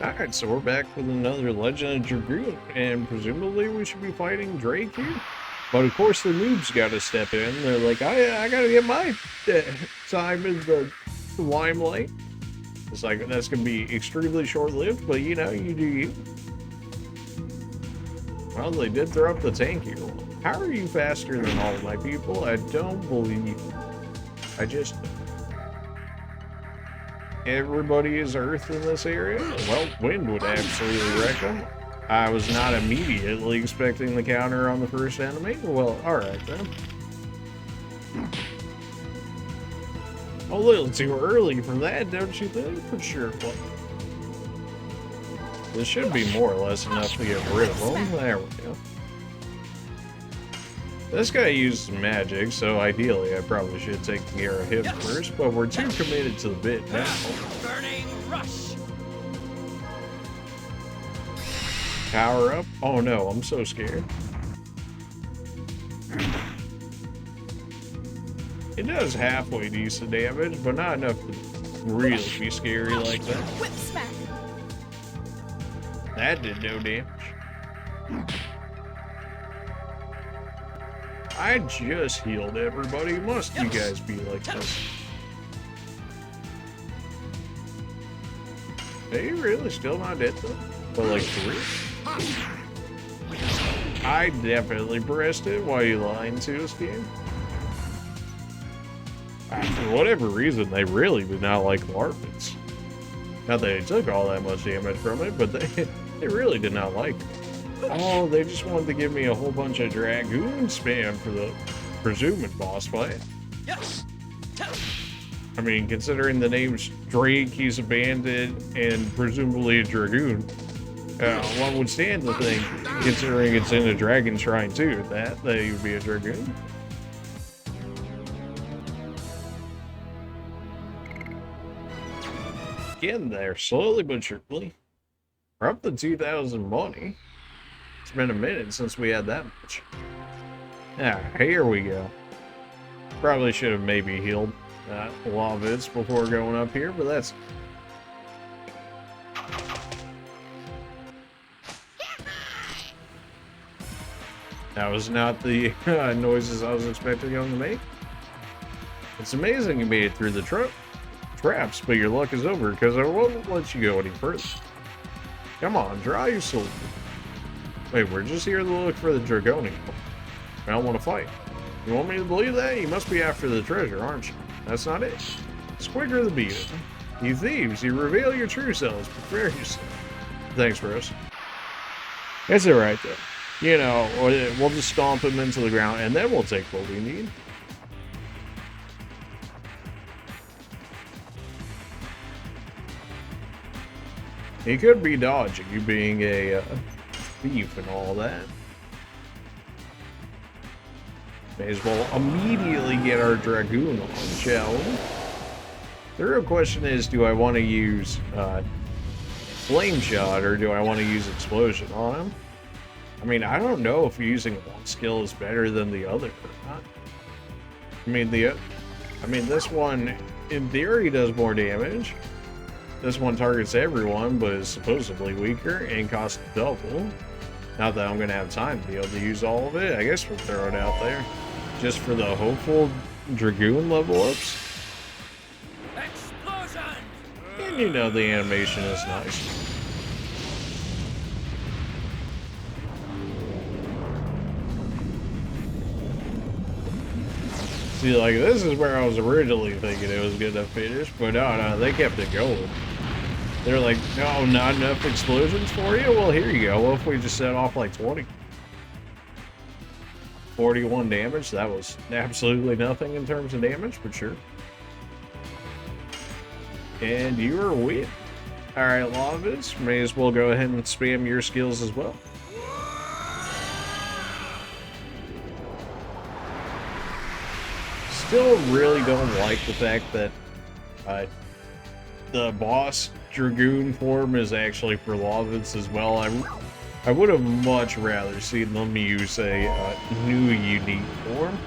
Alright, so we're back with another Legend of Dragoon, and presumably we should be fighting Drake here. But of course the noobs gotta step in. They're like, I gotta get my time in the limelight. It's like, that's gonna be extremely short-lived, but you know, you do you. Well, they did throw up the tank here. How are you faster than all my people? I don't believe you. I just... Everybody is Earth in this area? Well, wind would absolutely wreck them. I was not immediately expecting the counter on the first enemy. Well, alright then. A little too early for that, don't you think? For sure. Well, this should be more or less enough to get rid of them. There we go. This guy uses magic, so ideally I probably should take care of him first, but we're too committed to the bit now. Burning rush. Power up? Oh no, I'm so scared. It does halfway decent damage, but not enough to really be scary like that. Whip smack. That did no damage. I just healed everybody. Must you guys be like this? Are you really still not dead though? But like 3? I definitely pressed it. Why are you lying to us, game? For whatever reason, they really did not like Larvids. Not that they took all that much damage from it, but they really did not like it. Oh, they just wanted to give me a whole bunch of Dragoon spam for the presumed boss fight. I mean, considering the name's Drake, he's a bandit, and presumably a Dragoon, one would stand to think, considering it's in a Dragon Shrine too, that he would be a Dragoon. Getting there, slowly but surely. We're up to 2,000 money. It's been a minute since we had that much. Yeah, here we go. Probably should have maybe healed a lot of it before going up here, but that's... That was not the noises I was expecting them to make. It's amazing you made it through the traps, but your luck is over because I won't let you go any further. Come on, draw your sword. Wait, we're just here to look for the Dragoon. I don't want to fight. You want me to believe that? You must be after the treasure, aren't you? That's not it. It's quicker to beat it. You thieves, you reveal your true selves. Prepare yourself. Thanks, Rose. It's alright, though. You know, we'll just stomp him into the ground, and then we'll take what we need. He could be dodging, you being a thief and all that. May as well immediately get our Dragoon on, shall we? The real question is, do I want to use Flame Shot or do I want to use Explosion on him? I mean, I don't know if using one skill is better than the other or not. I mean, this one, in theory, does more damage. This one targets everyone, but is supposedly weaker and costs double. Not that I'm going to have time to be able to use all of it. I guess we'll throw it out there. Just for the hopeful Dragoon level ups. Explosion! And you know the animation is nice. See, like, this is where I was originally thinking it was going to finish, but no, they kept it going. They're like, no, not enough explosions for you? Well, here you go. What if we just set off like 20? 41 damage? That was absolutely nothing in terms of damage, but sure. And you are win. Alright, Lavis, may as well go ahead and spam your skills as well. Still really don't like the fact that the boss Dragoon form is actually for Lavis as well. I would have much rather seen them use a new unique form.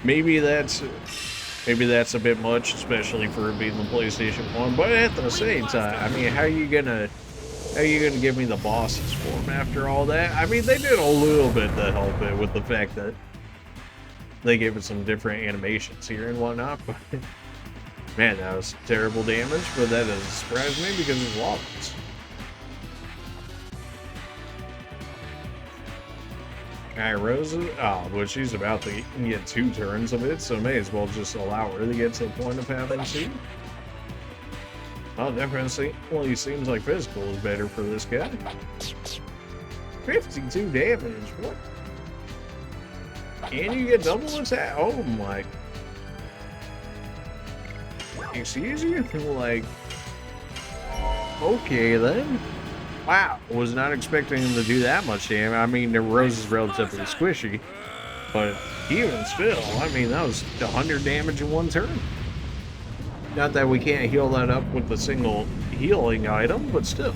Maybe that's a bit much, especially for it being the PlayStation 1, but at the same time, I mean, how are you gonna Are you going to give me the boss's form after all that? I mean, they did a little bit to help it with the fact that they gave it some different animations here and whatnot, but man, that was terrible damage, but that doesn't surprise me because it's lawless. Alright, Rose, but she's about to get 2 turns of it, so may as well just allow her to get to the point of having 2. Oh, definitely seems like physical is better for this guy. 52 damage, what? And you get double attack? Oh my. Excuse you? Like, okay then. Wow, was not expecting him to do that much damage. I mean, the Rose is relatively squishy, but even still, I mean, that was 100 damage in 1 turn. Not that we can't heal that up with a single healing item, but still.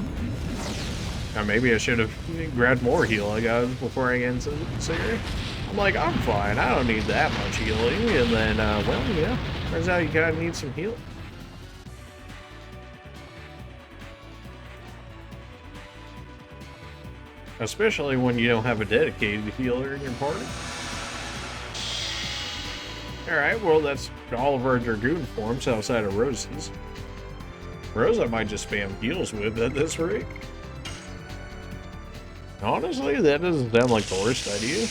Now, maybe I should have grabbed more healing items before I get into this area. I'm like, I'm fine, I don't need that much healing, and then, well, yeah, turns out you kind of need some healing. Especially when you don't have a dedicated healer in your party. Alright, well that's all of our Dragoon forms outside of Rose's. Rose I might just spam heals with at this rate. Honestly, that doesn't sound like the worst idea.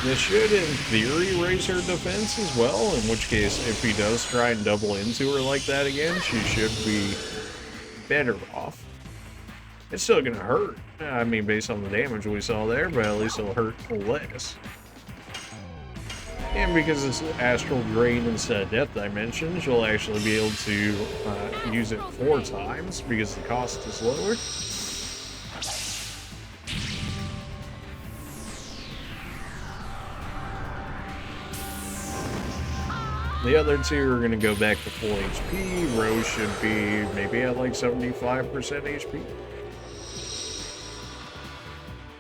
This should, in theory, raise her defense as well, in which case, if he does try and double into her like that again, she should be better off. It's still gonna hurt. I mean, based on the damage we saw there, but at least it'll hurt less. And because it's Astral Drain instead of Death Dimensions, you'll actually be able to use it 4 times because the cost is lower. The other 2 are going to go back to full HP. Rose should be maybe at like 75% HP.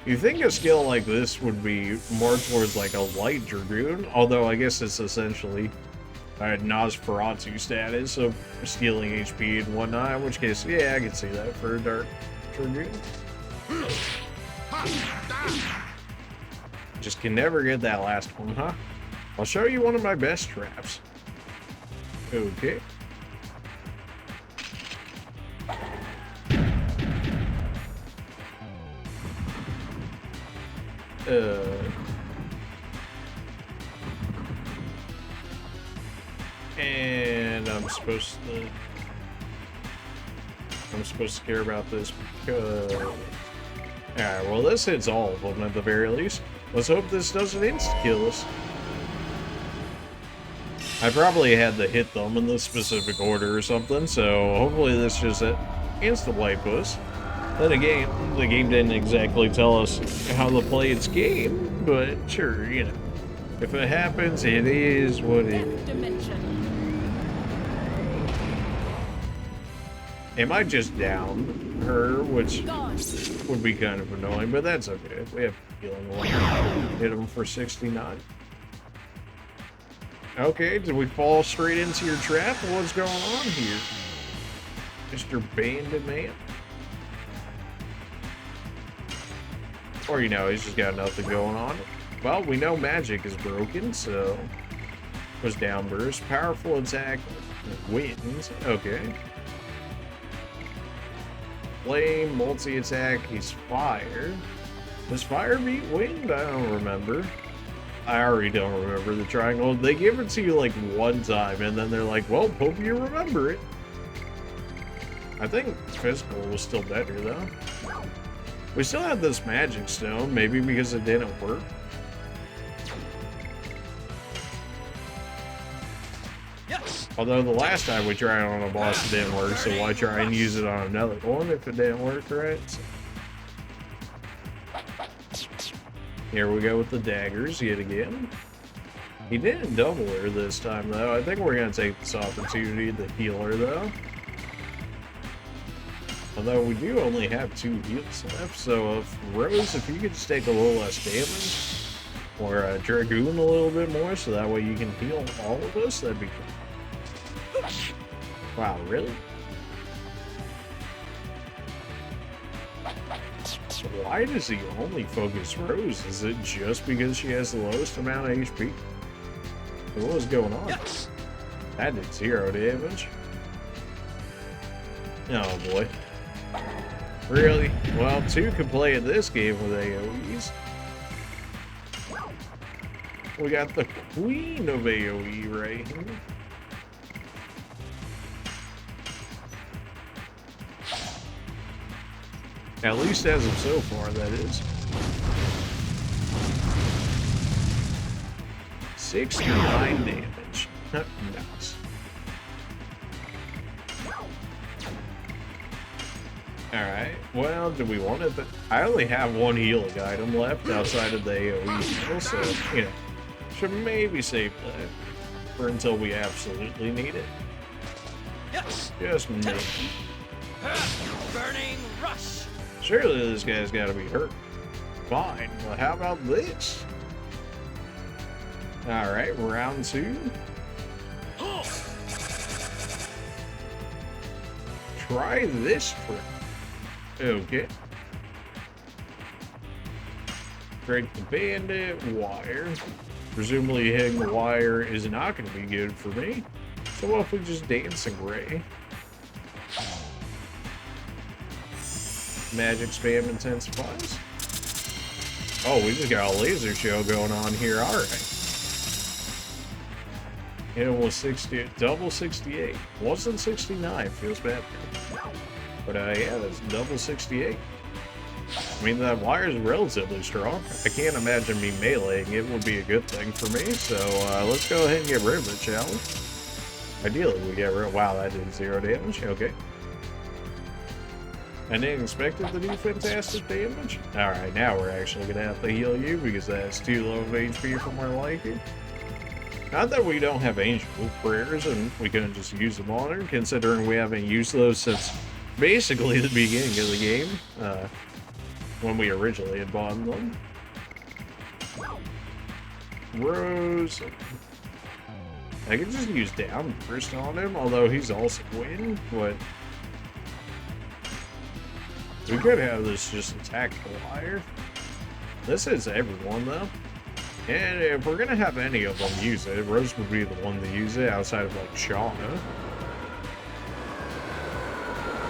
You think a skill like this would be more towards like a light Dragoon, although I guess it's essentially Nosferatu status of stealing HP and whatnot, in which case, yeah, I can see that for a dark Dragoon. Just can never get that last one, huh? I'll show you one of my best traps. Okay. And I'm supposed to care about this because... Alright, well this hits all of them at the very least. Let's hope this doesn't insta-kill us. I probably had to hit them in this specific order or something, so hopefully this just insta-wipe us. Then again, the game didn't exactly tell us how to play its game, but sure, you know. If it happens, it is what it is. It might just down her, which would be kind of annoying, but that's okay. We have healing one. Hit him for 69. Okay, did we fall straight into your trap? What's going on here, Mr. Bandit Man? Or, you know, he's just got nothing going on. Well, we know magic is broken, so... Was downburst. Powerful attack wins. Okay. Flame, multi-attack, he's fire. Does fire beat wind? I don't remember. I already don't remember the triangle. They give it to you like 1 time, and then they're like, well, hope you remember it. I think physical was still better, though. We still have this magic stone, maybe because it didn't work. Yes. Although the last time we tried on a boss it didn't work, so why try and use it on another one if it didn't work, right? So. Here we go with the daggers yet again. He didn't double her this time, though. I think we're going to take this opportunity to heal her, though. Although we do only have 2 heals left, so if Rose, if you could just take a little less damage, or Dragoon a little bit more, so that way you can heal all of us, that'd be cool. Wow, really? Why does he only focus Rose? Is it just because she has the lowest amount of HP? What was going on? That did 0 damage. Oh boy. Really? Well, 2 could play in this game with AoEs. We got the queen of AoE right here. At least as of so far, that is. 69 damage. Nice. Alright, well, do we want it? I only have 1 healing item left outside of the AoE heal, so, you know, should maybe save that for until we absolutely need it. Just maybe. Burning rush. Surely this guy's got to be hurt. Fine, well, how about this? Alright, round 2. Try this trick. Okay. Break the bandit, wire. Presumably hitting the wire is not going to be good for me. So what if we just dance and gray? Magic spam intensifies. Oh, we just got a laser show going on here. Alright. It was 60, double 68. Wasn't 69. Feels bad. But yeah, that's double 68. I mean, that wire is relatively strong. I can't imagine me meleeing it would be a good thing for me. So let's go ahead and get rid of it, shall we? Ideally, we get rid. Wow, that did 0 damage. Okay. I didn't expect it to do fantastic damage. Alright, now we're actually going to have to heal you because that's too low of HP for my liking. Not that we don't have angel prayers and we couldn't just use them on her, considering we haven't used those since basically the beginning of the game, when we originally had bought them. Rose. I could just use down burst on him, although he's also win, but we could have this just attack the wire. This is everyone though. And if we're gonna have any of them use it, Rose would be the one to use it outside of like Shauna.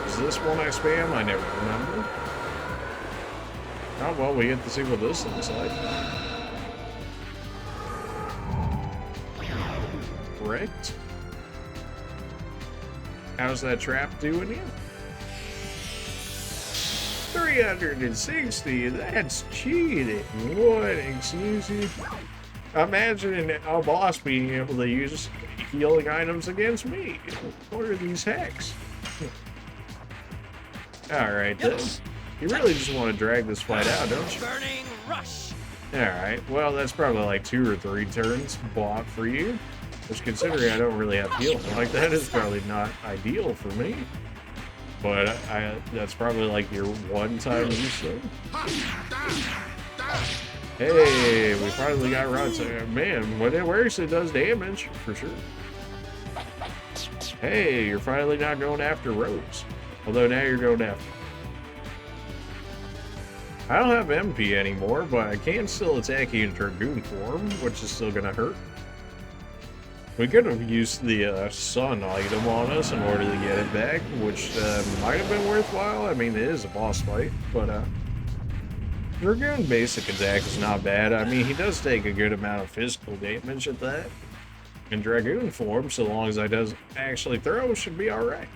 Is this one I spam? I never remember. Oh well, we get to see what this looks like. Correct. How's that trap doing you? 360, that's cheating. What, excuse you? Imagine a boss being able to use healing items against me. What are these hacks? Alright then. You really just want to drag this fight out, don't you? Burning rush. Alright, well that's probably like 2 or 3 turns bought for you. Which, considering I don't really have healing like that, is probably not ideal for me. But that's probably like your one-time use though. Hey, we finally got rods. Man, when it works, it does damage, for sure. Hey, you're finally not going after Rose. Although now you're going after. I don't have MP anymore, but I can still attack you in Dragoon form, which is still gonna hurt. We could have used the sun item on us in order to get it back, which might have been worthwhile. I mean, it is a boss fight, but Dragoon basic attack is not bad. I mean, he does take a good amount of physical damage at that. In Dragoon form, so long as I does actually throw, should be alright.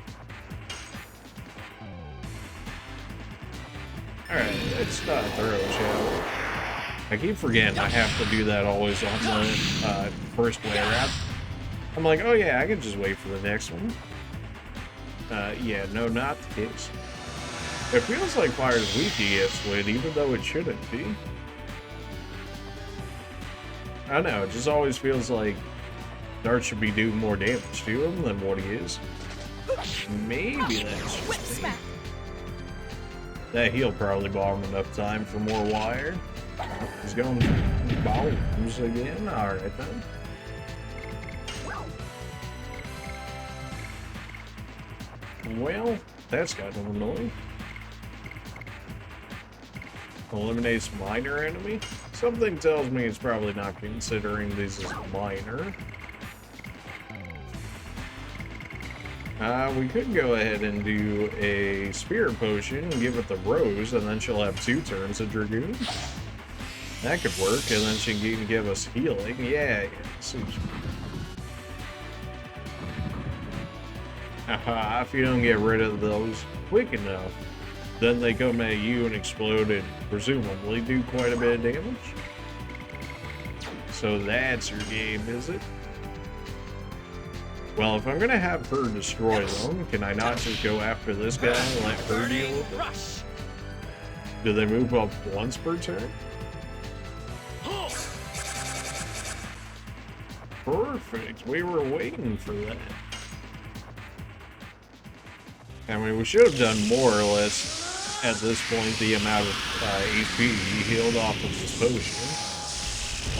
Alright, let's not throw, shall we? I keep forgetting I have to do that always on the first way around. I'm like, oh yeah, I can just wait for the next one. Yeah, no, not the case. It feels like fire's weak against wind, even though it shouldn't be. I don't know, it just always feels like Dart should be doing more damage to him than what he is. Maybe that's just me. That heal probably bought him enough time for more wire. He's going bombs again. Alright then. Well, that's kind of annoying. Eliminates minor enemy? Something tells me it's probably not considering these as minor. We could go ahead and do a Spirit Potion and give it the Rose, and then she'll have 2 turns of Dragoon. That could work, and then she can give us healing. Yeah. Haha, if you don't get rid of those quick enough, then they come at you and explode and presumably do quite a bit of damage. So that's your game, is it? Well, if I'm gonna have her destroy them, can I not just go after this guy and let her deal with it? Do they move up once per turn? Perfect. We were waiting for that. I mean, we should have done more or less at this point the amount of HP he healed off of his potion.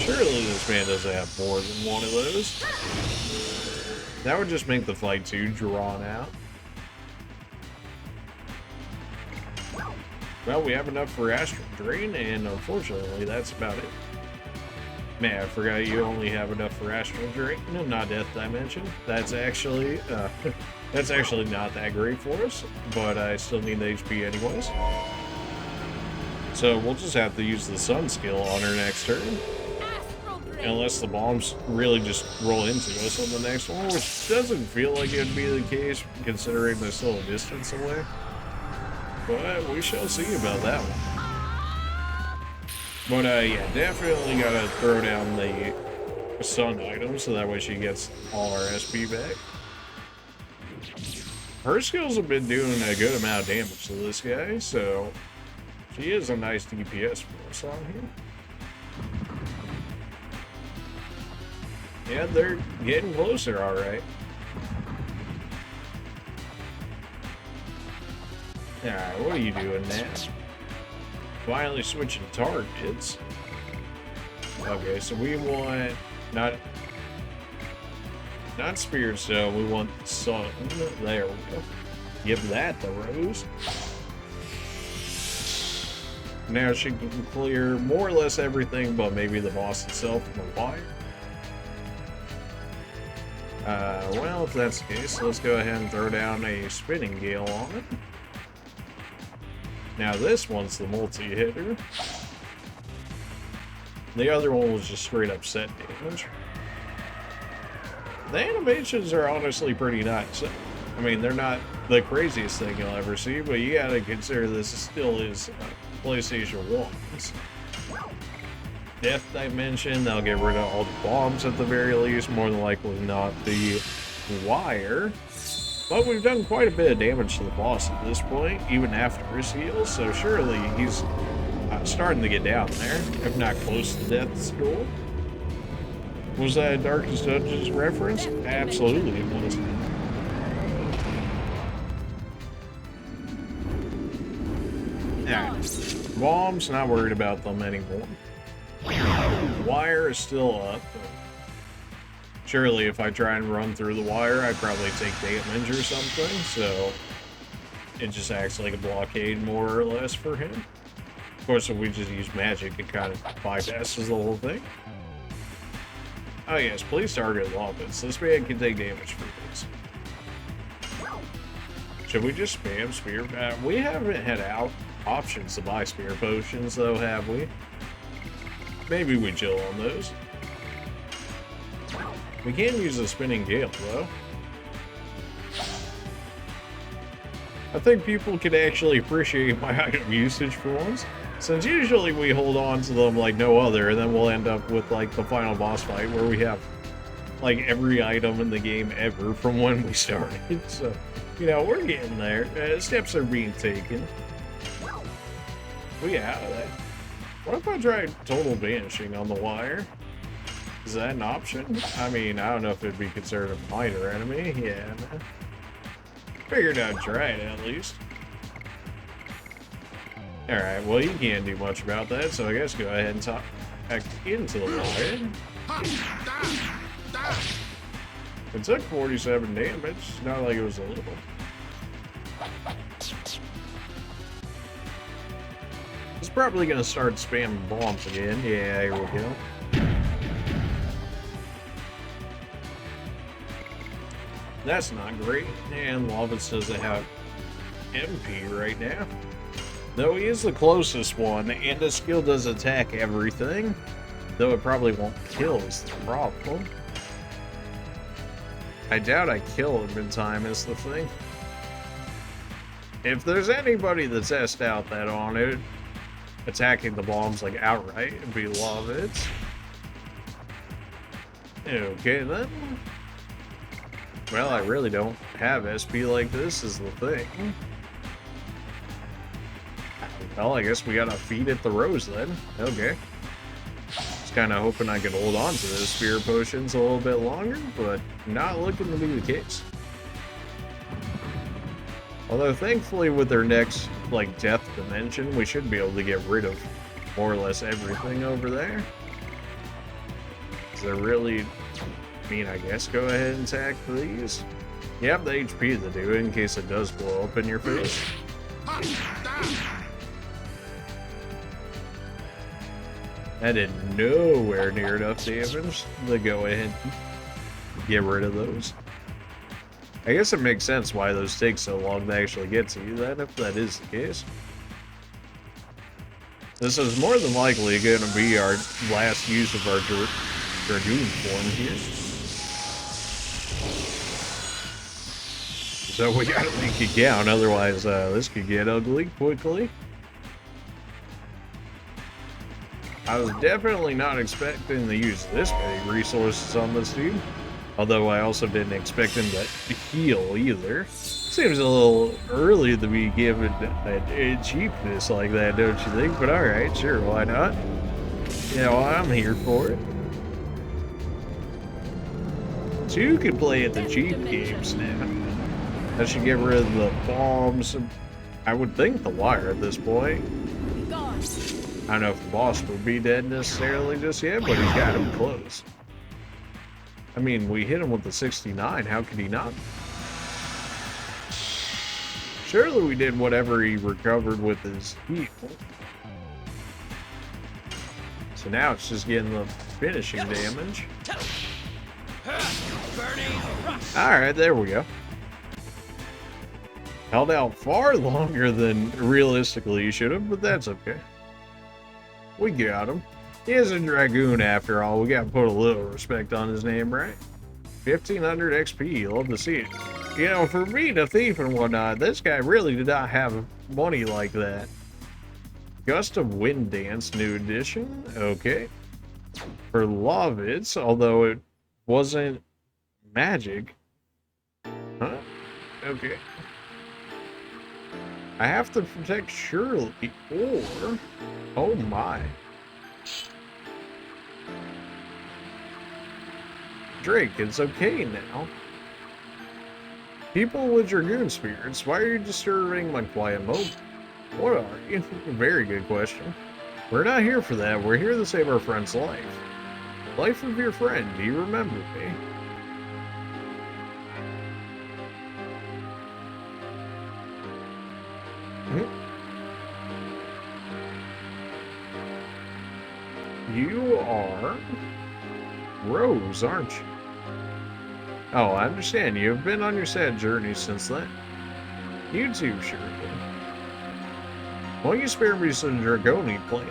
Surely this man doesn't have more than one of those. That would just make the fight too drawn out. Well, we have enough for Astral Drain, and unfortunately, that's about it. Man, I forgot you only have enough for Astral Drain. No, not Death Dimension. That's actually not that great for us, but I still need the HP anyways. So we'll just have to use the Sun skill on her next turn. Unless the bombs really just roll into us on the next one, which doesn't feel like it would be the case, considering they're still a distance away. But we shall see about that one. But yeah, definitely gotta throw down the Sun item, so that way she gets all our SP back. Her skills have been doing a good amount of damage to this guy, so she is a nice DPS for us on here. Yeah, they're getting closer, alright. Alright, what are you doing now? Finally switching targets. Okay, so we want not Spirit Stone, we want Sun. There we go. Give that the Rose. Now she can clear more or less everything, but maybe the boss itself from the wire. Well, if that's the case, let's go ahead and throw down a Spinning Gale on it. Now this one's the multi-hitter. The other one was just straight up set damage. The animations are honestly pretty nice. I mean, they're not the craziest thing you'll ever see, but you gotta consider this still is PlayStation 1's. Death Dimension, they'll get rid of all the bombs at the very least, more than likely not the wire. But we've done quite a bit of damage to the boss at this point, even after his heals, so surely he's starting to get down there, if not close to death's door. Was that a Darkest Dungeons reference? Absolutely it was. Alright, bombs, not worried about them anymore. Wire is still up. Surely if I try and run through the wire, I'd probably take damage or something, so it just acts like a blockade more or less for him. Of course, if we just use magic, it kind of bypasses the whole thing. Oh yes, please target Lompets. This man can take damage for this. Should we just spam Spear? We haven't had options to buy Spear Potions though, have we? Maybe we chill on those. We can use a Spinning Gale, though. I think people can actually appreciate my item usage for once, since usually we hold on to them like no other, and then we'll end up with like the final boss fight where we have like every item in the game ever from when we started. So, you know, we're getting there. Steps are being taken. We get out of that. What if I tried total banishing on the wire? Is that an option? I mean, I don't know if it'd be considered a minor enemy. Yeah, man. Figured I'd try it at least. Alright, well, you can't do much about that, so I guess go ahead and talk back into the wire. It took 47 damage. Not like it was a little. He's probably gonna start spamming bombs again. Yeah, here we go. That's not great. And Lovitz doesn't have MP right now. Though he is the closest one, and his skill does attack everything. Though it probably won't kill is the problem. I doubt I kill him in time is the thing. If there's anybody that's S'd out that on it, attacking the bombs like outright, it'd be Lovitz. Okay then. Well, I really don't have SP like this is the thing. Well, I guess we gotta feed it the rose then. Okay. Just kind of hoping I could hold on to those spear potions a little bit longer, but not looking to be the case. Although thankfully with their next, like, death dimension, we should be able to get rid of more or less everything over there. Is there really... I mean, I guess go ahead and attack these. You have the HP to do it in case it does blow up in your face. That did nowhere near enough damage to go ahead and get rid of those. I guess it makes sense why those take so long to actually get to you then, if that is the case. This is more than likely going to be our last use of our Dragoon form here. So we gotta make it count, otherwise this could get ugly quickly. I was definitely not expecting to use this many resources on this dude. Although I also didn't expect him to heal either. Seems a little early to be given a cheapness like that, don't you think? But alright, sure, why not? You know, I'm here for it. So you can play at the cheap games now. I should get rid of the bombs. I would think the wire at this point. I don't know if the boss would be dead necessarily just yet, but he's got him close. I mean, we hit him with the 69. How could he not? Surely we did whatever he recovered with his heal. So now it's just getting the finishing damage. Alright, there we go. Held out far longer than realistically you should have, but that's okay. We got him. He is a Dragoon after all. We gotta put a little respect on his name, right? 1500 XP, love to see it. You know, for being a thief and whatnot, this guy really did not have money like that. Gust of Wind Dance, new edition. Okay. For Lovitz, although it wasn't magic. Huh? Okay. I have to protect Shirley, or... Oh my. Drake, it's okay now. People with Dragoon spirits, why are you disturbing my quiet moment? What are you? Very good question. We're not here for that. We're here to save our friend's life. Life of your friend. Do you remember me? You are Rose, aren't you? Oh, I understand. You've been on your sad journey since then. You too, Shirley. Won't you spare me some Dragoon plant?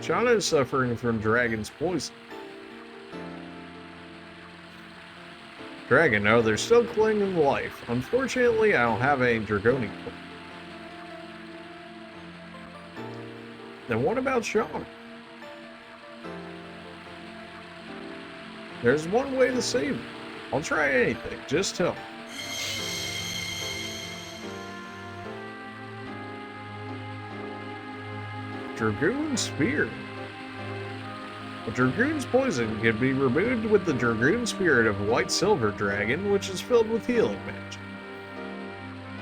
Shauna is suffering from dragon's poison. Dragon, no, they're still clinging to life. Unfortunately, I don't have any Dragoon plant. Then what about Shauna? There's one way to save her. I'll try anything, just tell me. Dragoon Spear. A Dragoon's poison can be removed with the Dragoon Spirit of White Silver Dragon, which is filled with healing magic.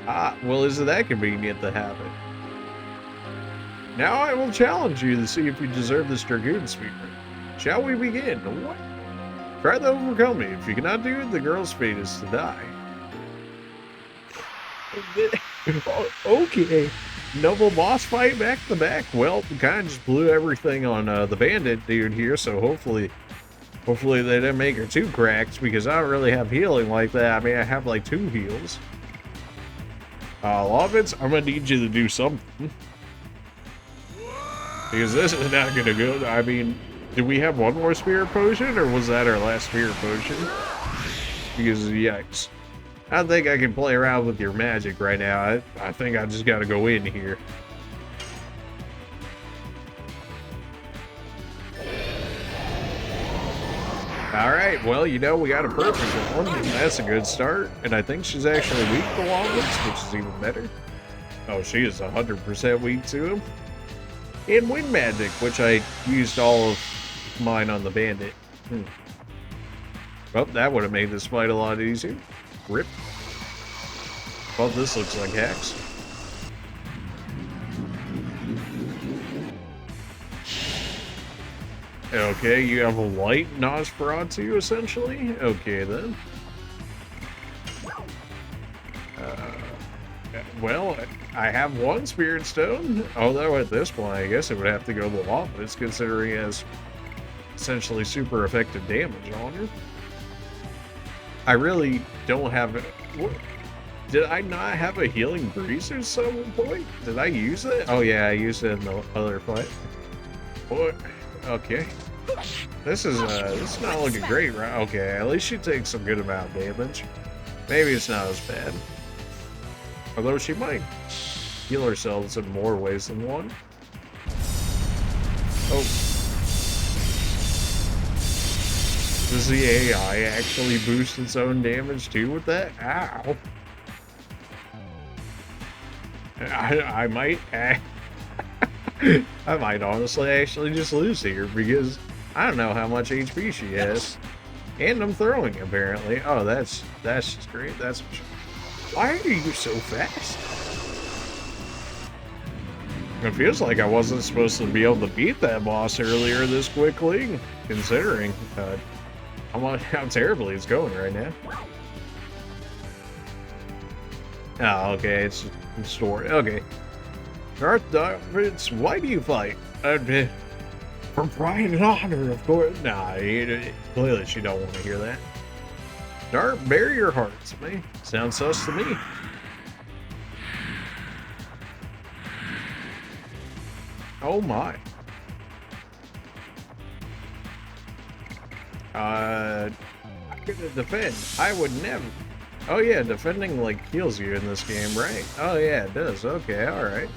Ah, well, isn't that convenient to have it? Now I will challenge you to see if you deserve this Dragoon Spirit. Shall we begin? What? Try to overcome me. If you cannot do it, the girl's fate is to die. Okay. Double boss fight back to back. Well, we kind of just blew everything on the bandit dude here, so hopefully they didn't make her too cracked, because I don't really have healing like that. I mean, I have like 2 heals. Lovitz, I'm gonna need you to do something. Because this is not gonna go. I mean, do we have one more spirit potion, or was that our last spirit potion? Because, yikes. I don't think I can play around with your magic right now. I think I just gotta go in here. Alright, well, you know, we got a perfect one, and that's a good start. And I think she's actually weak to Lovitz, which is even better. Oh, she is 100% weak to him. And wind magic, which I used all of mine on the bandit. Well, that would have made this fight a lot easier. Rip. Well, this looks like hacks. Okay, you have a light Nosferatu, essentially? Okay, then. Well, I have 1 Spirit Stone. Although at this point, I guess it would have to go to Lovitz, considering it has essentially super effective damage on her. I really don't have it. Did I not have a healing breeze at some point? Did I use it? Oh yeah, I used it in the other fight. What? Okay. This is not looking great, right? Okay, at least she takes some good amount of damage. Maybe it's not as bad. Although she might heal herself in more ways than one. Oh. Does the AI actually boost its own damage too with that? Ow. I might I might honestly actually just lose here, because I don't know how much HP she has. And I'm throwing, apparently. Oh, that's just great. Why are you so fast? It feels like I wasn't supposed to be able to beat that boss earlier this quickly, considering how terribly it's going right now. Oh, okay, it's story. Okay. Darth, why do you fight? For pride and honor, of course. Nah, clearly she don't want to hear that. Darth, bare your hearts, man. Sounds sus to me. Oh my. I'm gonna defend. I would never. Oh yeah, defending like heals you in this game, right? Oh yeah, it does. Okay, alright.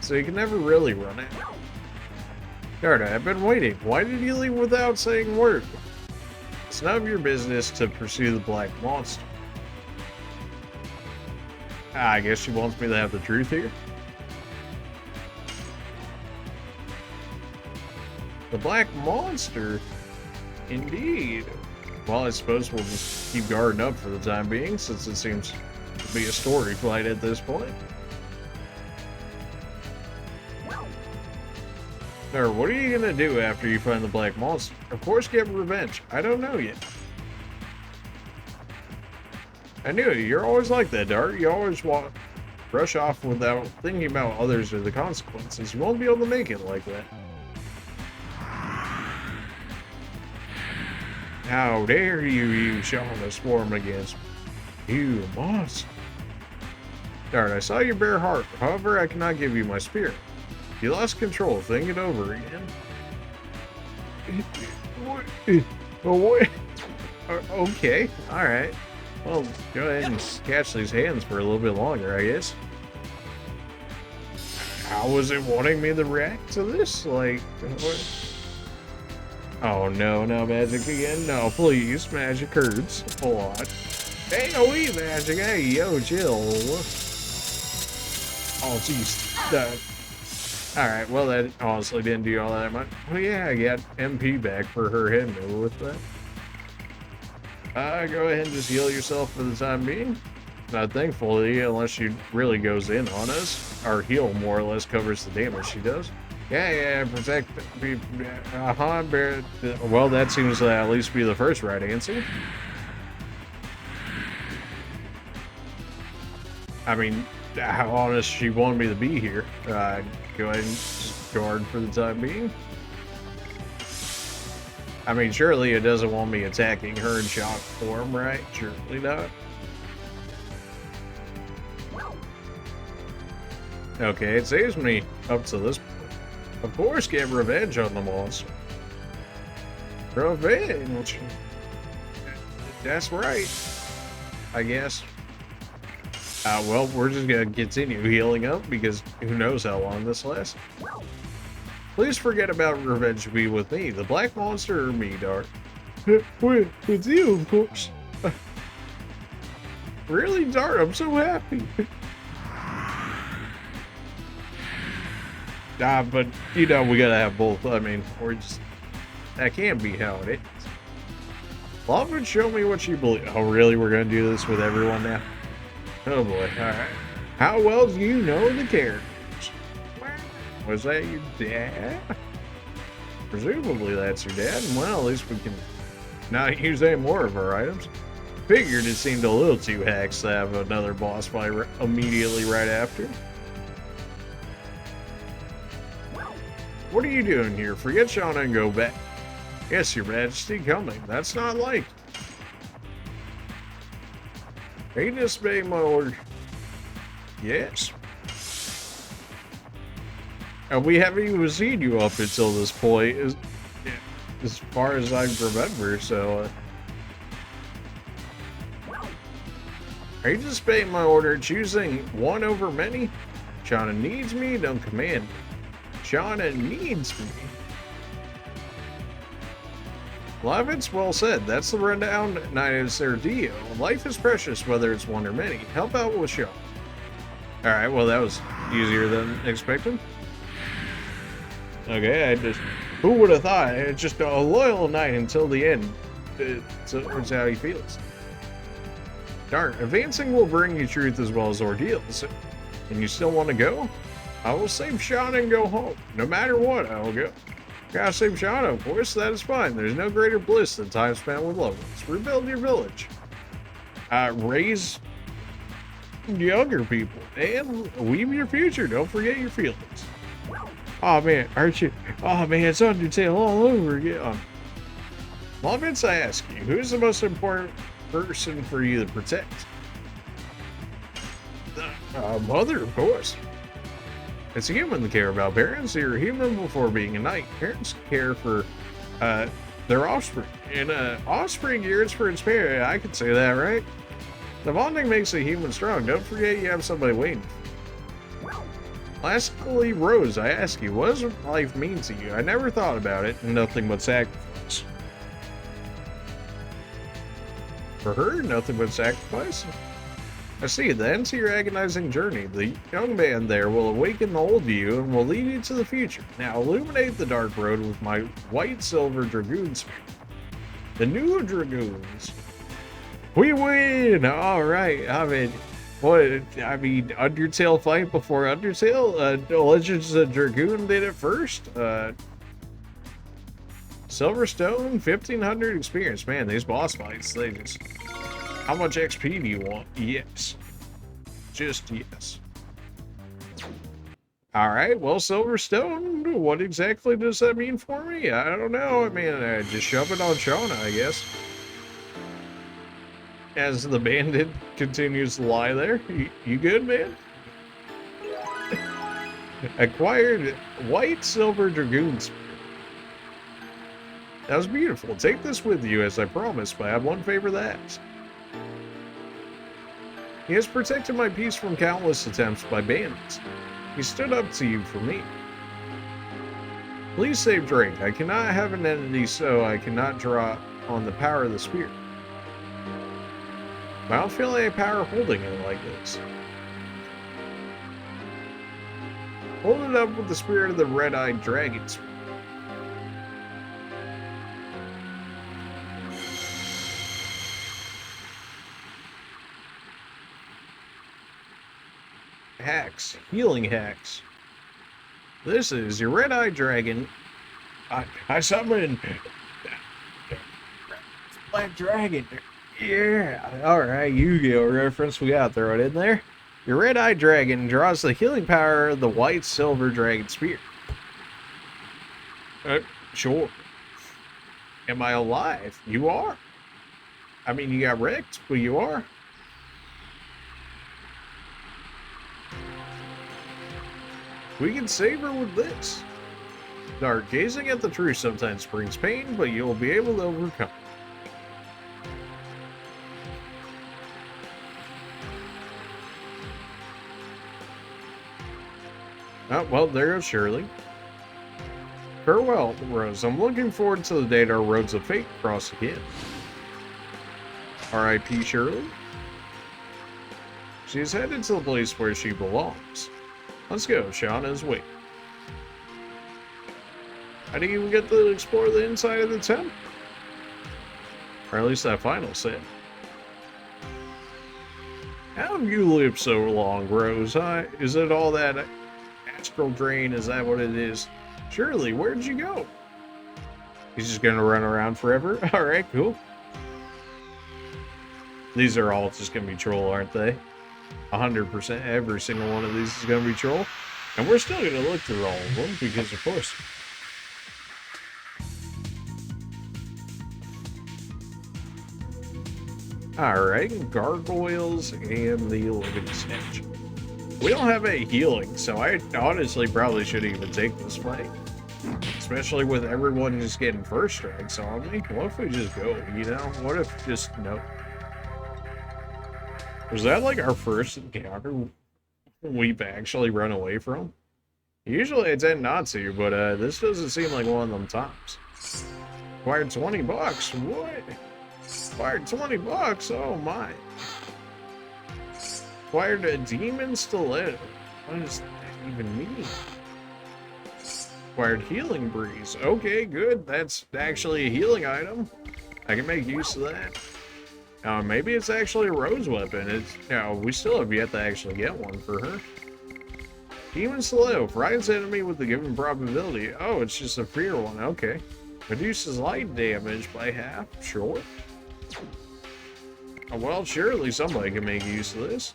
So you can never really run it. Darda, I've been waiting. Why did you leave without saying a word? It's none of your business to pursue the black monster. I guess she wants me to have the truth here. The black monster? Indeed. Well, I suppose we'll just keep guarding up for the time being, since it seems to be a story fight at this point. Or what are you gonna do after you find the black monster? Of course, get revenge. I don't know yet. I knew it. You're always like that, Dart. You always want to brush off without thinking about others or the consequences. You won't be able to make it like that. How dare you shameless form against me? You must. Dart, I saw your bare heart. However, I cannot give you my spirit. You lost control. Think it over again. What? Okay. Alright. Well, go ahead and catch these hands for a little bit longer, I guess. How was it wanting me to react to this? Like, what? Oh no, no magic again? No, please. Magic hurts a lot. AoE magic. Hey, yo, chill. Oh, jeez. Alright, well, that honestly didn't do all that much. Oh, yeah, I got MP back for her head move with that. Go ahead and just heal yourself for the time being. Thankfully, unless she really goes in on us, our heal more or less covers the damage she does. Yeah, protect. Well, that seems to at least be the first right answer. I mean, how honest she wanted me to be here. Go ahead and just guard for the time being. I mean, surely it doesn't want me attacking her in shock form, right? Surely not. Okay, it saves me up to this point. Of course, get revenge on the monster. Revenge! That's right. I guess. Well, we're just gonna continue healing up because who knows how long this lasts. Please forget about revenge to be with me, the black monster, or me, Dark. With you, of course. Really, Dart? I'm so happy. But, you know, we gotta have both. I mean, we're just... That can't be how it is. Love would show me what you believe. Oh, really? We're gonna do this with everyone now? Oh, boy. Alright. How well do you know the characters? Was that your dad? Presumably that's your dad. Well, at least we can not use any more of our items. Figured it seemed a little too hacks to have another boss fight immediately right after. What are you doing here? Forget Shauna and go back. Yes, your majesty, coming. That's not like. He disobeyed my order. Yes. And we haven't even seen you up until this point, as far as I remember, so... Are you disobeying my order, choosing one over many? Shauna needs me, don't command me. Shauna needs me. Well, it's well said. That's the rundown, Naya Serdio. Life is precious, whether it's one or many. Help out with Shauna. Alright, well that was easier than expected. Okay, I just... Who would have thought? It's just a loyal knight until the end. It's how he feels. Darn, advancing will bring you truth as well as ordeals. And you still want to go? I will save Shauna and go home. No matter what, I will go. Gotta save Shauna, of course, that is fine. There's no greater bliss than time spent with loved ones. Rebuild your village. Raise younger people. And weave your future. Don't forget your feelings. Oh man, aren't you? Oh man, it's Undertale all over again. Well, Vince, I ask you, who's the most important person for you to protect? Mother, of course. It's a human to care about parents. You're a human before being a knight. Parents care for their offspring. And offspring yearns for its parent. I could say that, right? The bonding makes a human strong. Don't forget you have somebody waiting. Lastly, Rose, I ask you, what does life mean to you? I never thought about it. Nothing but sacrifice. For her, nothing but sacrifice? I see, the end to your agonizing journey. The young man there will awaken the old you and will lead you to the future. Now illuminate the dark road with my white-silver Dragoon spear. The new Dragoons. We win! Alright, I mean, Undertale fight before Undertale? Legends of Dragoon did it first? Silverstone, 1500 experience. Man, these boss fights, they just... How much XP do you want? Yes. Just yes. Alright, well, Silverstone, what exactly does that mean for me? I don't know. I mean, just shove it on Shauna, I guess. As the bandit continues to lie there. You good, man? Acquired white silver Dragoon spear. That was beautiful. Take this with you, as I promised, but I have one favor to ask. He has protected my peace from countless attempts by bandits. He stood up to you for me. Please save Drake. I cannot have an entity, so I cannot draw on the power of the spear. I don't feel any power holding it like this. Hold it up with the spirit of the red-eyed dragon spear. Hacks. Healing hacks. This is your red-eyed dragon. I summoned Black Dragon. Yeah. Alright, Yu-Gi-Oh reference. We gotta throw it in there. Your red-eyed dragon draws the healing power of the white-silver dragon spear. Sure. Am I alive? You are. I mean, you got wrecked, but you are. We can save her with this. Dark, gazing at the truth sometimes brings pain, but you'll be able to overcome. Oh, well, there goes Shirley. Farewell, Rose. I'm looking forward to the day our roads of fate cross again. R.I.P. Shirley. She's headed to the place where she belongs. Let's go, Shauna's waiting. How do you even get to explore the inside of the temple? Or at least that final set. How have you lived so long, Rose, huh? Is it all that astral drain? Is that what it is? Shirley, where'd you go? He's just gonna run around forever? Alright, cool. These are all just gonna be troll, aren't they? 100%, every single one of these is gonna be troll. And we're still gonna look through all of them, because of course. Alright, gargoyles and the living stench. We don't have any healing, so I honestly probably shouldn't even take this fight. Especially with everyone just getting first strikes on me. What if we just go, you know? What if just, no? Was that like our first encounter we've actually run away from? Usually I tend not to, but this doesn't seem like one of them times. Acquired 20 bucks, what? Acquired 20 bucks, oh my. Acquired a demon stiletto. What does that even mean? Acquired healing breeze. Okay, good. That's actually a healing item. I can make use of that. Maybe it's actually a rose weapon. It's, we still have yet to actually get one for her. Demon stiletto. Frightens enemy with the given probability. Oh, it's just a fear one. Okay. Reduces light damage by half. Sure. Oh, well, surely somebody can make use of this.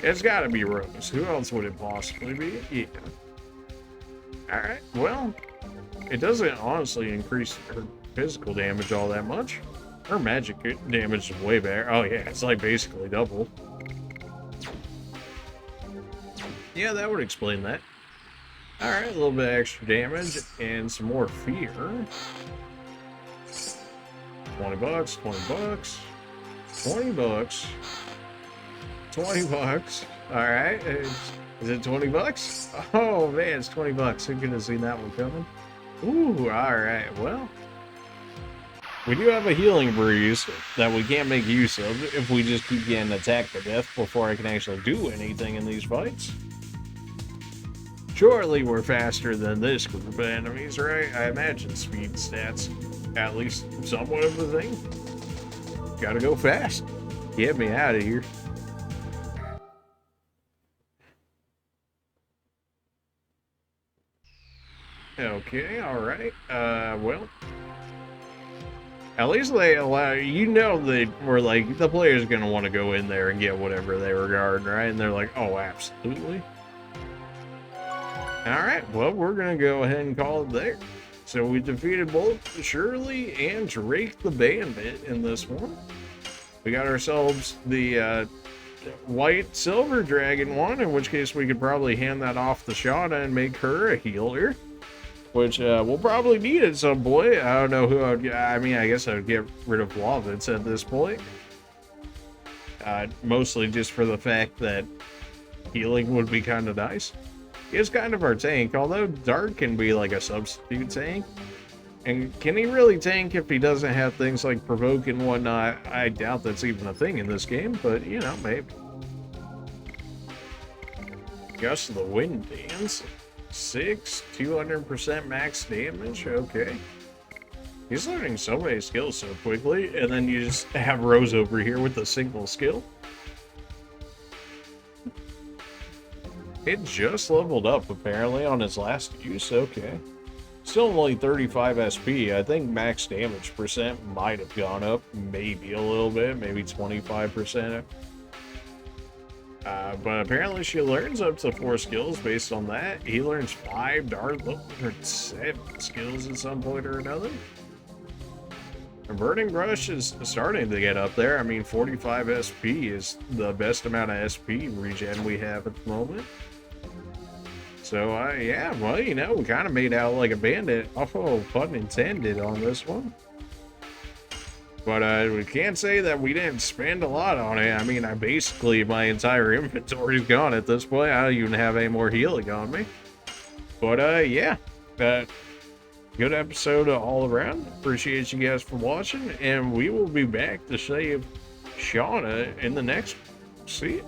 It's gotta be Rose. Who else would it possibly be? Yeah. Alright, well, it doesn't honestly increase her physical damage all that much. Her magic damage is way better. Oh yeah, it's like basically double. Yeah, that would explain that. Alright, a little bit of extra damage and some more fear. 20 bucks, 20 bucks, 20 bucks. 20 bucks. Alright. Is it 20 bucks? Oh man, it's 20 bucks. Who could have seen that one coming? Ooh, alright. Well, we do have a healing breeze that we can't make use of if we just keep getting attacked to death before I can actually do anything in these fights. Surely we're faster than this group of enemies, right? I imagine speed stats, at least somewhat of the thing. Gotta go fast. Get me out of here. Okay, alright. Well, at least they allow, you know, that we're like, the player's gonna want to go in there and get whatever they regard, right? And they're like, oh, absolutely. Alright, well, we're gonna go ahead and call it there. So we defeated both Shirley and Drake the Bandit in this one. We got ourselves the white silver dragon one, in which case we could probably hand that off to Shauna and make her a healer. Which we'll probably need at some point. I don't know who I would get. I mean, I guess I would get rid of Blavitz at this point. Mostly just for the fact that healing would be kind of nice. He's kind of our tank, although Dark can be like a substitute tank. And can he really tank if he doesn't have things like Provoke and whatnot? I doubt that's even a thing in this game, but you know, maybe. Gust of the Wind Dance. 200% max damage. Okay. He's learning so many skills so quickly, and then you just have Rose over here with a single skill. It just leveled up apparently on his last use. Okay. Still only 35 SP. I think max damage percent might have gone up maybe a little bit, maybe 25%. But apparently she learns up to 4 skills based on that. He learns 5, Dart learns 7 skills at some point or another. And Burning Rush is starting to get up there. I mean, 45 SP is the best amount of SP regen we have at the moment. So, yeah, well, you know, we kind of made out like a bandit. Oh, pun intended on this one. But we can't say that we didn't spend a lot on it. I mean, my entire inventory's gone at this point. I don't even have any more healing on me. But, yeah, good episode all around. Appreciate you guys for watching, and we will be back to save Shauna in the next one. See ya.